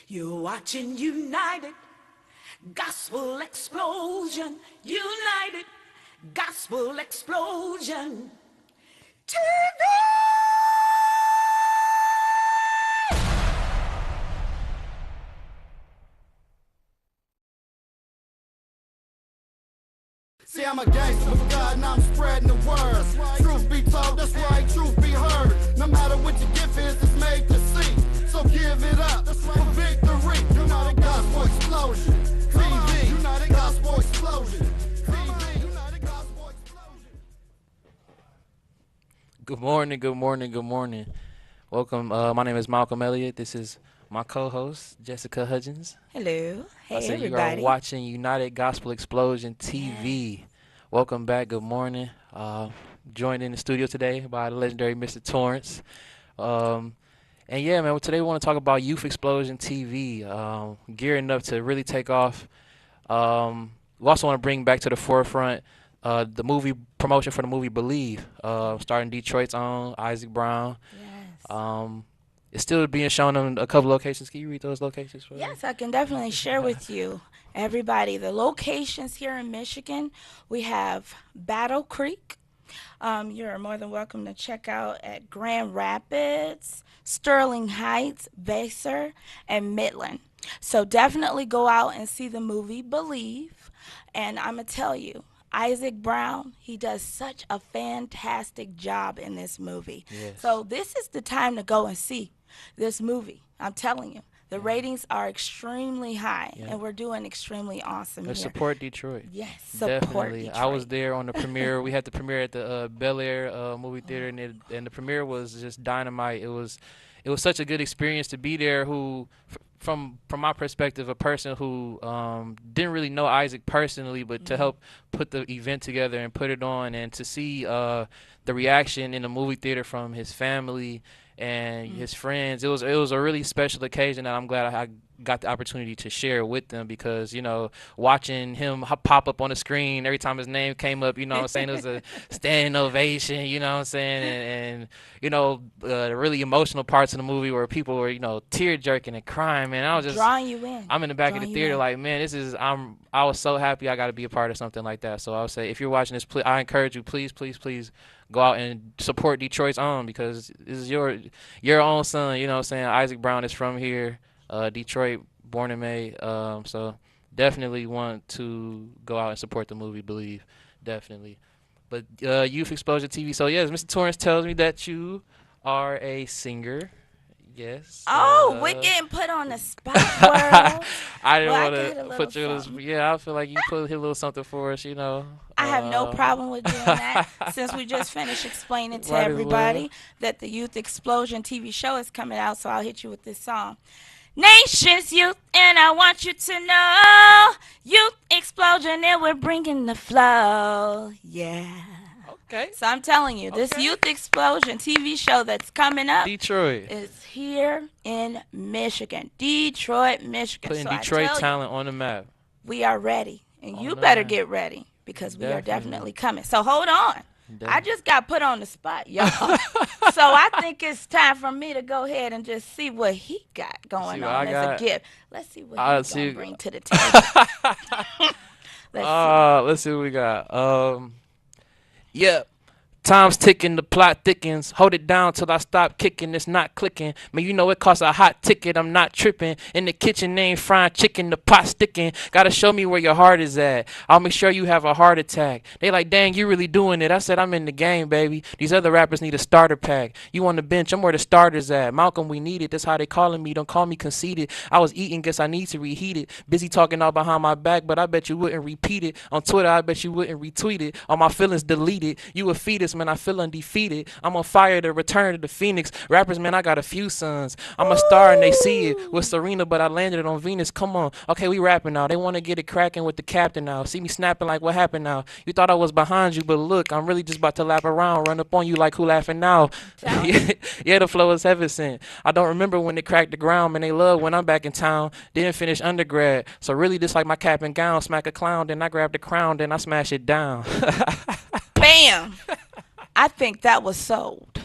You're watching United Gospel Explosion. United Gospel Explosion. TV! See, I'm a gangster with God and I'm spreading the word. Truth be told, that's right, truth be heard. No matter what your gift is, it's made to see. So give it up for victory. United Gospel Explosion. TV, United Gospel Explosion. TV, United Gospel Explosion. Good morning, good morning, good morning. Welcome. My name is Malcolm Elliott. This is my co-host, Jessica Hudgens. Hello. I Hey, said you are everybody. watching United Gospel Explosion TV. Welcome back. Good morning. Joined in the studio today by the legendary Mr. Torrance. And yeah, man, today we want to talk about Youth Explosion TV. Gearing up to really take off. We also want to bring back to the forefront the movie promotion for the movie Believe, starting Detroit's own Isaac Brown. Yes. It's still being shown on a couple locations. Can you read those locations for me? Yes, I can definitely share with you, everybody, the locations here in Michigan. We have Battle Creek. You're more than welcome to check out at Grand Rapids, Sterling Heights, Vassar, and Midland. So definitely go out and see the movie Believe. And I'm going to tell you, Isaac Brown, he does such a fantastic job in this movie. Yes. So this is the time to go and see this movie. I'm telling you. The ratings are extremely high, and we're doing extremely awesome here. Support Detroit. Yes, support Definitely. Detroit. I was there on the premiere. We had the premiere at the Bel Air movie theater, and the premiere was just dynamite. It was such a good experience to be there. From my perspective, a person who didn't really know Isaac personally, but to help put the event together and put it on, and to see the reaction in the movie theater from his family and his friends. It was a really special occasion, and I'm glad I got the opportunity to share with them, because watching him pop up on the screen every time his name came up, what I'm saying, it was a standing ovation, what I'm saying, and the really emotional parts of the movie where people were tear jerking and crying, man. I was just drawing you in. I'm in the back of Drawing the you theater in. like, man, I was so happy I got to be a part of something like that. So I would say, if you're watching this, I encourage you, please go out and support Detroit's own, because this is your own son. What I'm saying, Isaac Brown is from here, Detroit, born and made. So definitely want to go out and support the movie Believe, definitely. But Youth Exposure TV. So yes, Mr. Torrance tells me that you are a singer. Yes. Oh, we're getting put on the spot, world. I didn't Well, I want can hit a to little put you on something. Yeah, I feel like you hit a little something for us, I have no problem with doing that, since we just finished explaining to Might as everybody well. that the Youth Explosion TV show is coming out, so I'll hit you with this song. Nations Youth, and I want you to know, Youth Explosion, and we're bringing the flow. Yeah. Okay. So I'm telling you, this Okay. Youth Explosion TV show that's coming up Detroit. is here in Michigan, Detroit, Michigan. Putting So I Detroit tell you, talent on the map. we are ready, and On you the better map. get ready, because we are Definitely. definitely coming. So hold on. I Definitely. just got put on the spot, y'all. So I think it's time for me to go ahead and just see what he got going See what on I as got? a gift. Let's see what I'll he's going see. to bring to the table. Let's see what we got. Yeah. Time's ticking, the plot thickens. Hold it down till I stop kicking. It's not clicking. Man, it costs a hot ticket. I'm not tripping. In the kitchen, they ain't frying chicken. The pot sticking. Gotta show me where your heart is at. I'll make sure you have a heart attack. They like, dang, you really doing it. I said, I'm in the game, baby. These other rappers need a starter pack. You on the bench, I'm where the starters at. Malcolm, we need it. That's how they calling me. Don't call me conceited. I was eating, guess I need to reheat it. Busy talking all behind my back, but I bet you wouldn't repeat it. On Twitter, I bet you wouldn't retweet it. All my feelings deleted. You a fetus, man, I feel undefeated. I'm on fire to return to the Phoenix. Rappers, man, I got a few sons. I'm a star and they see it with Serena, but I landed on Venus. Come on. Okay, we rapping now. They want to get it cracking with the captain now. See me snapping like, what happened now? You thought I was behind you, but look, I'm really just about to lap around, run up on you like who laughing now. Yeah, the flow is heaven sent. I don't remember when they cracked the ground, man. They love when I'm back in town. Didn't finish undergrad. So really this like my cap and gown. Smack a clown, then I grab the crown, then I smash it down. Bam. I think that was sold.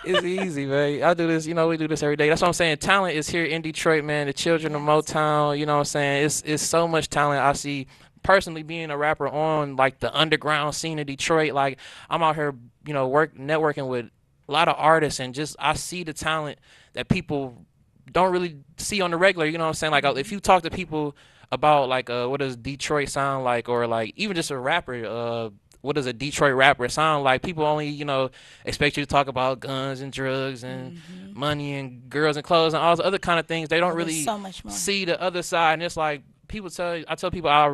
It's easy, man. I do this, we do this every day. That's what I'm saying. Talent is here in Detroit, man. The children of Yes. Motown, you know what I'm saying? It's so much talent I see personally being a rapper on like the underground scene of Detroit. Like I'm out here, networking with a lot of artists and just I see the talent that people don't really see on the regular, you know what I'm saying? Like if you talk to people about like what does Detroit sound like or like even just a rapper, what does a Detroit rapper sound like? People only, expect you to talk about guns and drugs and money and girls and clothes and all those other kind of things. They don't Oh, there's really so much more. see the other side, and it's like I tell people I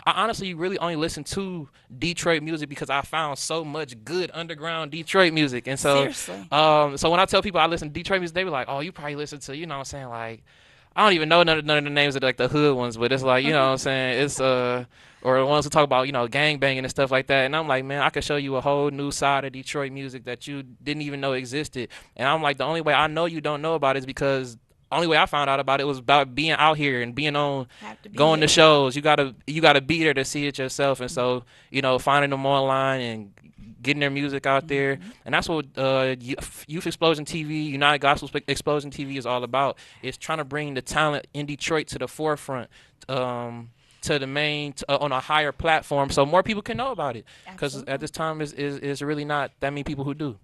honestly really only listen to Detroit music because I found so much good underground Detroit music, and Seriously. so when I tell people I listen to Detroit music, they be like, oh, you probably listen to, you know what I'm saying, like I don't even know none of the names of like the hood ones, but it's like, you know what I'm saying, it's or the ones who talk about, gang banging and stuff like that. And I'm like, man, I could show you a whole new side of Detroit music that you didn't even know existed. And I'm like, the only way I know you don't know about it is because only way I found out about it was about being out here and being on Have to be going to here. shows. You gotta be there to see it yourself. And so, finding them online and getting their music out there. And that's what Youth Explosion TV, United Gospel Explosion TV is all about. It's trying to bring the talent in Detroit to the forefront. To the main on a higher platform so more people can know about it because Absolutely. at this time is really not that many people who do.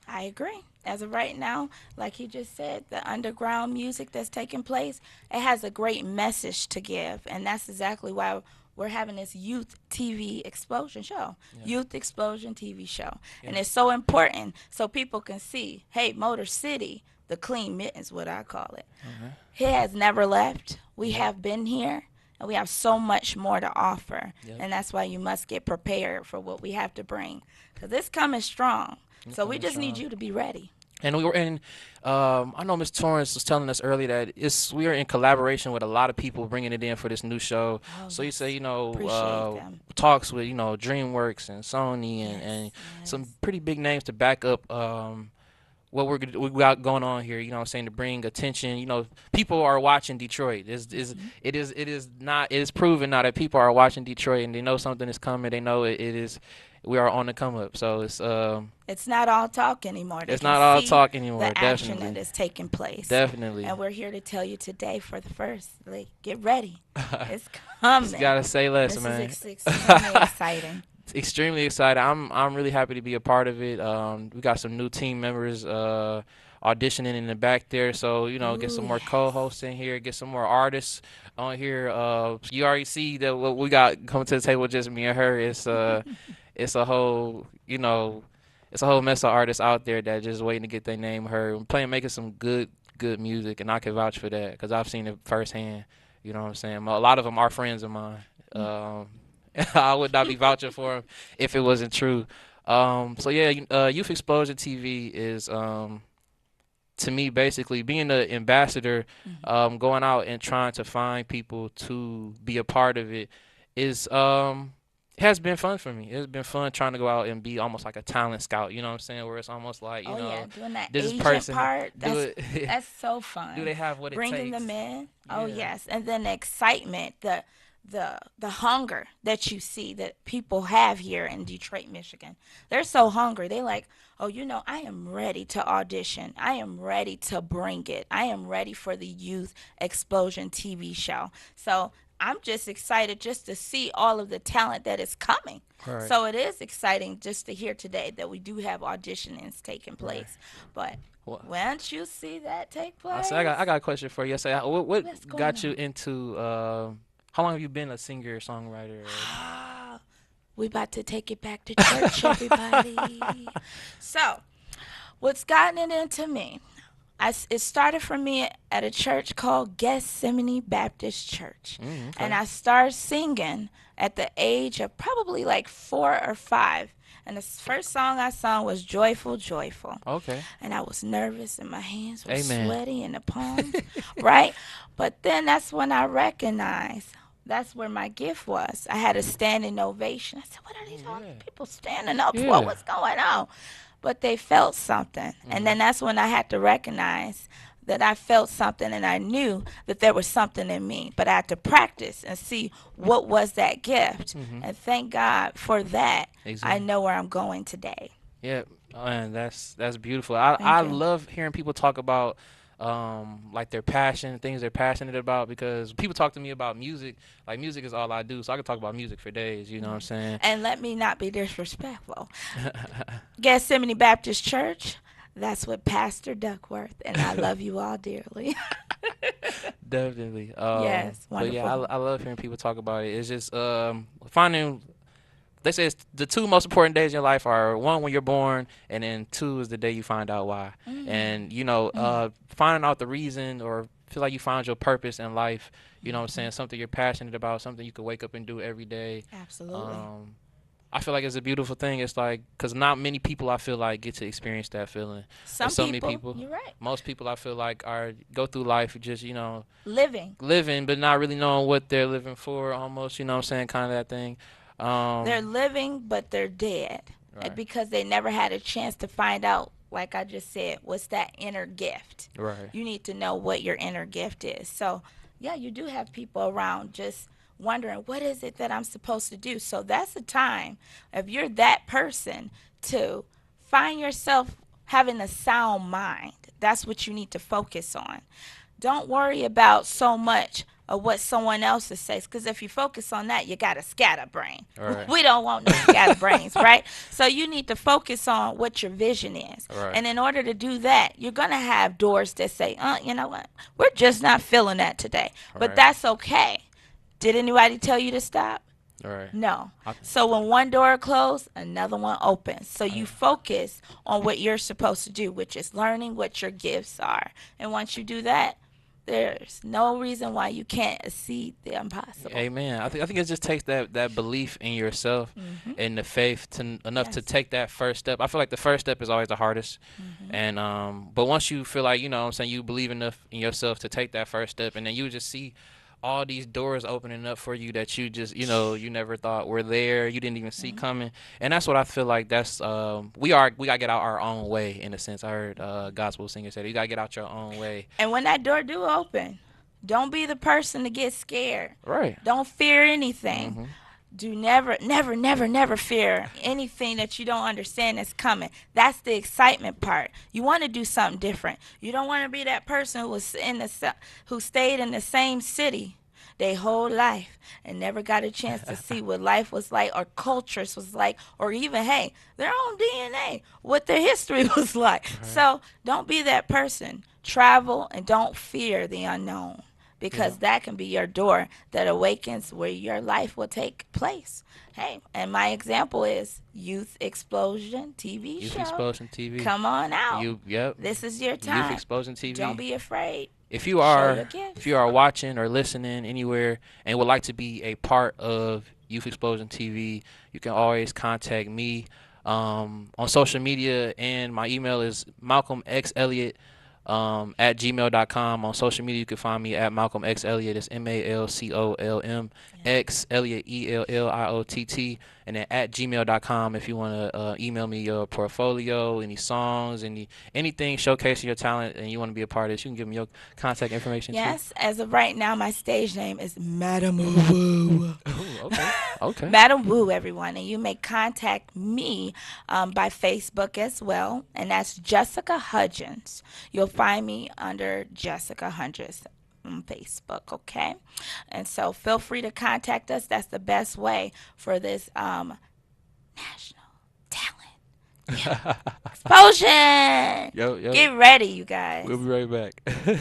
I agree. As of right now, like he just said, the underground music that's taking place, it has a great message to give. And that's exactly why we're having this Youth TV Explosion show. Yeah. Youth Explosion TV show. And Yeah. it's so important so people can see, hey, Motor City, the clean mittens, what I call it. Okay. He has never left. We have been here, and we have so much more to offer. Yep. And that's why you must get prepared for what we have to bring. Because it's coming strong. So we coming just need strong. you to be ready. And we were in. I know Miss Torrance was telling us earlier that we are in collaboration with a lot of people bringing it in for this new show. Oh, So you yes. say Appreciate them. talks with DreamWorks and Sony and some Yes. pretty big names to back up what we got going on here. You know what I'm saying, to bring attention. People are watching Detroit. It is proven now that people are watching Detroit and they know something is coming. They know it is. We are on the come up. So It's not all talk anymore. They it's can not all see talk anymore. the action Definitely. that is taking place. Definitely. And we're here to tell you today for the first. Like, get ready. It's coming. Just gotta say less, This man. is extremely exciting. Extremely excited. I'm really happy to be a part of it. We got some new team members auditioning in the back there, so get some Ooh, more yes. co-hosts in here, get some more artists on here. You already see that what we got coming to the table, just me and her. It's a whole it's a whole mess of artists out there that just waiting to get their name heard. Making some good music, and I can vouch for that because I've seen it firsthand. You know what I'm saying? A lot of them are friends of mine. I would not be vouching for them if it wasn't true. So yeah, Youth Explosion TV is to me basically being an ambassador, going out and trying to find people to be a part of it is it has been fun for me. It's been fun trying to go out and be almost like a talent scout. You know what I'm saying? Where it's almost like Oh, yeah. Doing that this agent person part, do that's, it. that's so fun. Do they have what it Bringing takes? them in. Oh, Yeah. yes. And then the excitement, the hunger that you see that people have here in Detroit, Michigan. They're so hungry. They like, oh, I am ready to audition. I am ready to bring it. I am ready for the Youth Explosion TV show. So I'm just excited just to see all of the talent that is coming. Right. So it is exciting just to hear today that we do have auditionings taking place. But Well, once you see that take place, I got a question for you. Say, what What's going got you on? into? How long have you been a singer songwriter? we about to take it back to church, everybody. So, what's gotten it into me? It started for me at a church called Gethsemane Baptist Church. Okay. And I started singing at the age of probably like 4 or 5. And the first song I sung was Joyful, Joyful. Okay. And I was nervous and my hands were Amen. sweaty in the palms, right? But then that's when I recognized that's where my gift was. I had a standing ovation. I said, what are these all these people standing up Yeah. for? What's going on? But they felt something. And then that's when I had to recognize that I felt something and I knew that there was something in me. But I had to practice and see what was that gift. And thank God for that. I Exactly. know where I'm going today. Yeah, And that's beautiful. I Thank I you. love hearing people talk about like their passion, things they're passionate about, because people talk to me about music. Like music is all I do, so I could talk about music for days, you know what I'm saying? And let me not be disrespectful. Gethsemane Baptist Church, that's with Pastor Duckworth, and I love you all dearly. Definitely. Yes, But yeah, wonderful. I love hearing people talk about it. It's just finding. They say it's the two most important days in your life are one when you're born, and then two is the day you find out why. And you know, finding out the reason or feel like you found your purpose in life. You know what I'm saying? Something you're passionate about, something you could wake up and do every day. Absolutely. Um, I feel like it's a beautiful thing. It's like, because not many people I feel like get to experience that feeling. Some There's so many people, people. you're right, Most people I feel like are go through life just, you know, living. living but not really knowing what they're living for, almost, you know what I'm saying, kind of that thing. They're Um, living, but they're dead right, because they never had a chance to find out, like I just said, what's that inner gift. right, You need to know what your inner gift is. So, yeah, you do have people around just wondering, what is it that I'm supposed to do? So, that's the time, if you're that person, to find yourself having a sound mind. That's what you need to focus on. Don't worry about so much of what someone else says, because if you focus on that, you got a scatterbrain. right, We don't want no scatterbrains, right? So you need to focus on what your vision is. right, And in order to do that, you're going to have doors that say, you know what? We're just not feeling that today. But right, that's okay. Did anybody tell you to stop? right. No. I, So when one door closed, another one opens. So I, you focus on what you're supposed to do, which is learning what your gifts are. And once you do that, there's no reason why you can't exceed the impossible. Amen. I think it just takes that belief in yourself Hmm. and the faith to enough to Yes. take that first step. I feel like the first step is always the hardest. Hmm. And but once you feel like, you know what I'm saying, you believe enough in yourself to take that first step, and then you just see all these doors opening up for you that you just, you know, you never thought were there, you didn't even see coming. And that's what I feel like that's we gotta get out our own way, in a sense. I heard gospel singer say, you gotta get out your own way. And when that door do open, don't be the person to get scared. Right. Don't fear anything. Hmm. Do never, never, never, never fear anything that you don't understand is coming. That's the excitement part. You want to do something different. You don't want to be that person who stayed in the same city their whole life and never got a chance to see what life was like or cultures was like, or even, hey, their own DNA, what their history was like. Right. So don't be that person. Travel and don't fear the unknown, Yeah. because that can be your door that awakens where your life will take place. Hey, and my example is Youth Explosion TV Youth show. Explosion TV. Come on out. Yep. This is your Youth time. Explosion Don't TV. be afraid. If you Show your are if gifts. you are watching or listening anywhere and would like to be a part of Youth Explosion TV, you can always contact me on social media, and my email is malcolmxelliott at gmail.com. On social media, you can find me at Malcolm X Elliott. It's MALCOLM X Elliott ELLIOTT. And then at gmail.com if you want to email me your portfolio, any songs, anything showcasing your talent, and you want to be a part of this, you can give me your contact information too. Yes, as of right now, my stage name is Madam Woo. Ooh, okay. Okay. Madam Woo, everyone. And you may contact me by Facebook as well, and that's Jessica Hudgens. You'll find me under Jessica Hudgens on Facebook, okay? And so feel free to contact us. That's the best way for this national talent explosion. Yo, Get ready, you guys. we'll be right back.